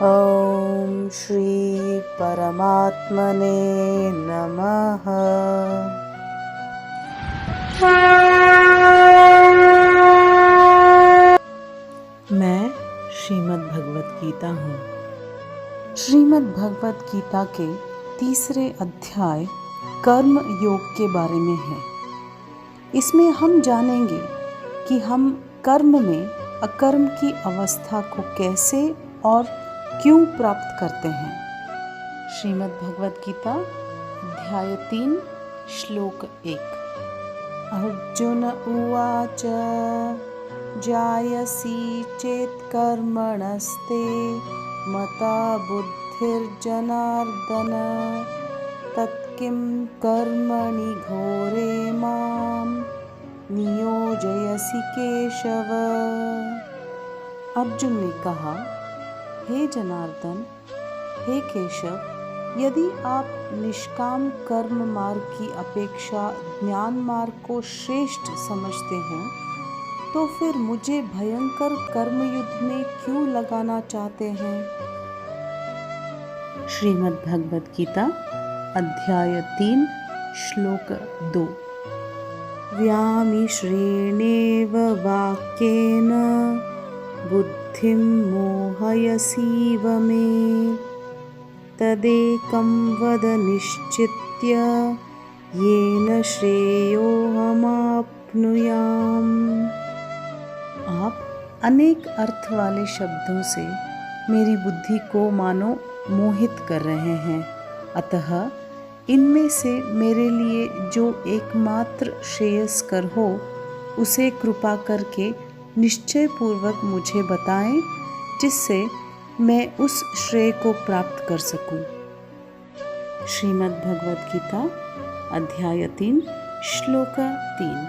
ॐ श्री परमात्मने नमः। मैं श्रीमद् भगवत गीता हूँ। श्रीमद् भगवत गीता के तीसरे अध्याय कर्म योग के बारे में है। इसमें हम जानेंगे कि हम कर्म में अकर्म की अवस्था को कैसे और क्यों प्राप्त करते हैं। श्रीमद् भगवत गीता अध्याय 3 श्लोक 1। अर्जुन उवाच जायसी चेत् कर्मणस्ते मता बुद्धिर्जनार्दन तत्किं कर्मणि घोरे मां नियोजयसि केशव। अर्जुन ने कहा, हे जनार्दन, हे केशव, यदि आप निष्काम कर्म मार्ग की अपेक्षा ज्ञान मार्ग को श्रेष्ठ समझते हैं, तो फिर मुझे भयंकर कर्म युद्ध में क्यों लगाना चाहते हैं। श्रीमद् भगवत गीता अध्याय 3 श्लोक 2। व्यामिश्रेणेव वाक्येन बुद्धिं मोहयसीव मे तदेकं वद निश्चित्य येन श्रेयोऽहमाप्नुयाम्। आप अनेक अर्थ वाले शब्दों से मेरी बुद्धि को मानो मोहित कर रहे हैं, अतः इनमें से मेरे लिए जो एकमात्र श्रेयस्कर हो उसे कृपा करके निश्चय पूर्वक मुझे बताएं, जिससे मैं उस श्रेय को प्राप्त कर सकूं। श्रीमद् भगवत गीता अध्याय 3 श्लोक 3।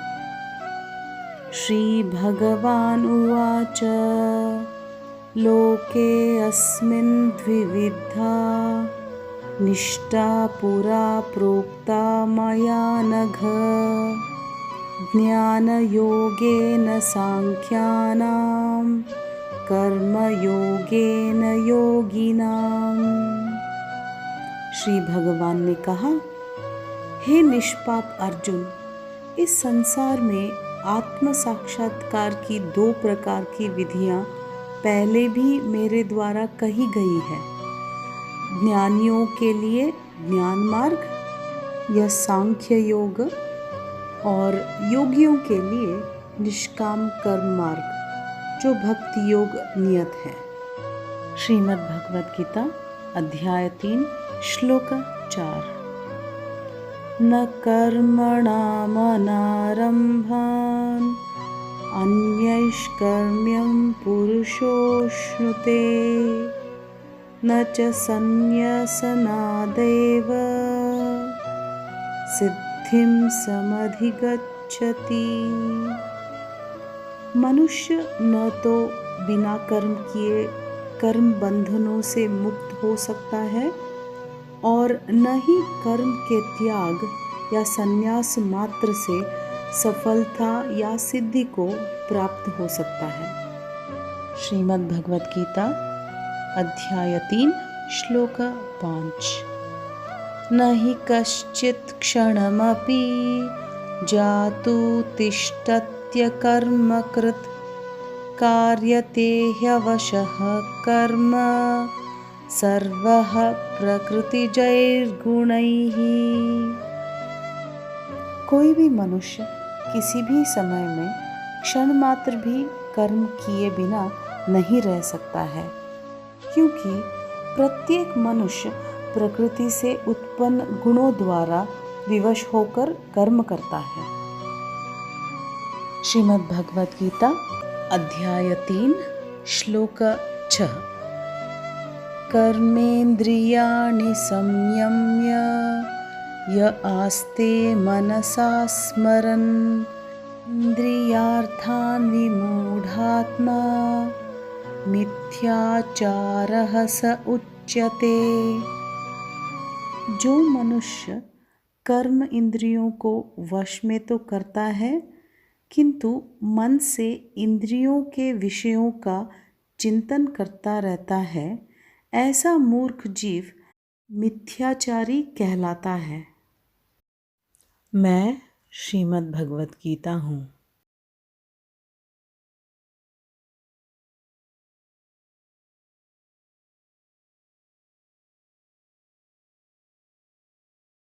श्री भगवान उवाच लोके अस्मिन् द्विविधा निष्ठा पुरा प्रोक्ता मया नघ ज्ञानयोगेन सांख्यानां कर्मयोगेन योगिनां। श्री भगवान ने कहा, हे निष्पाप अर्जुन, इस संसार में आत्म साक्षात्कार की 2 प्रकार की विधियां पहले भी मेरे द्वारा कही गई है। ज्ञानियों के लिए ज्ञान मार्ग या सांख्य योग और योगियों के लिए निष्काम कर्म मार्ग जो भक्ति योग नियत है। श्रीमद् भगवत गीता अध्याय 3 श्लोक 4। न कर्मणाम् अनारम्भान् अन्यैष्कर्म्यं पुरुषोऽश्नुते न च सन्न्यासनादेव सिद्धिं समधिगच्छति। मनुष्य न तो बिना कर्म किए कर्म बंधनों से मुक्त हो सकता है और न ही कर्म के त्याग या संन्यास मात्र से सफलता या सिद्धि को प्राप्त हो सकता है। श्रीमद् भगवत गीता अध्याय 3 श्लोक 5। न हि कश्चित् क्षणमपि जातु तिष्ठत्य कर्मकृत् कार्यते ह्यवशः कर्म सर्वः प्रकृतिजैर्गुणैः। कोई भी मनुष्य किसी भी समय में क्षण मात्र भी कर्म किए बिना नहीं रह सकता है, क्योंकि प्रत्येक मनुष्य प्रकृति से उत्पन्न गुणों द्वारा विवश होकर कर्म करता है। श्रीमद् भगवत गीता अध्याय 3 श्लोक 6। कर्मेन्द्रियाणि संयम्य य आस्ते मनसा स्मरन् इंद्रियार्थान् विमूढात्मा मिथ्याचारः स उच्यते। जो मनुष्य कर्म इंद्रियों को वश में तो करता है, किंतु मन से इंद्रियों के विषयों का चिंतन करता रहता है, ऐसा मूर्ख जीव मिथ्याचारी कहलाता है। मैं श्रीमद् भगवत गीता हूँ।